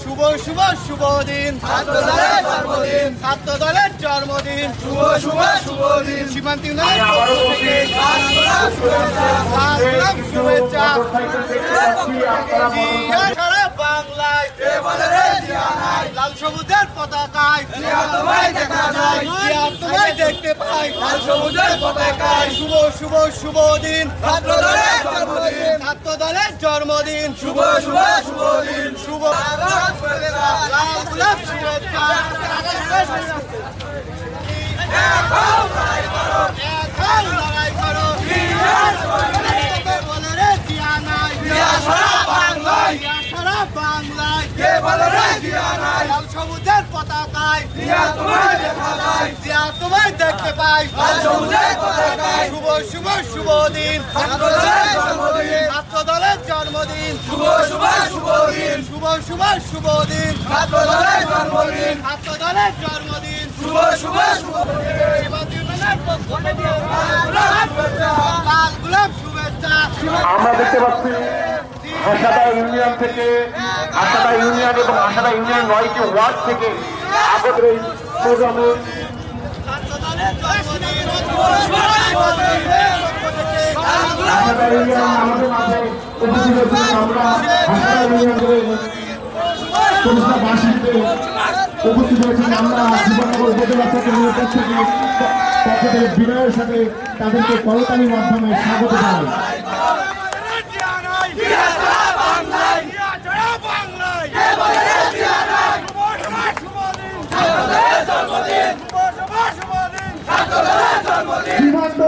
শুভ শুভ শুভ দিন ছাত্র দলের জন্মদিন শুভ শুভ শুভ দিন সীমান্ত ইউনিয়নের পক্ষ থেকে শুভেচ্ছা সারা বাংলায় লাল সবুজের পতাকায় তোমায় দেখতে পাই লাল সবুজের পতাকায় শুভ শুভ শুভ দিন ছাত্র দলের জন্মদিন শুভ শুভ শুভ দিন শুভ লাল গোলাপ শুভেচ্ছা লড়াই করো বলে রে জিয়া নাই সারা বাংলায় লাল সবুজের পতাকায় জিয়া তোমায় দেখতে পাই শুভ শুভ শুভ দিন ছাত্র দলের জন্মদিন শুভ শুভ শুভ দিন শুভ শুভ শুভ দিন ছাত্র দলের জন্মদিন শুভ শুভ শুভ লাল গোলাপ শুভেচ্ছা আমরা দেখতে পাচ্ছি আশাদা ইউনিয়ন থেকে আশাদা ইউনিয়ন এবং আশাদা ইউনিয়ন ৯টি ওয়ার্ড থেকে আগত এই প্রোগ্রামে আশাদা ইউনিয়ন আমাদের মাঝে উপস্থিত হয়েছেন। আমরা আশাদা ইউনিয়নের বাসীতে উপস্থিত হয়েছেন। আমরা জীবননগর উপজেলা থেকে পক্ষ থেকে বিনয়ের সাথে তাদেরকে করতালির মাধ্যমে স্বাগত জানাই। সীমান্ত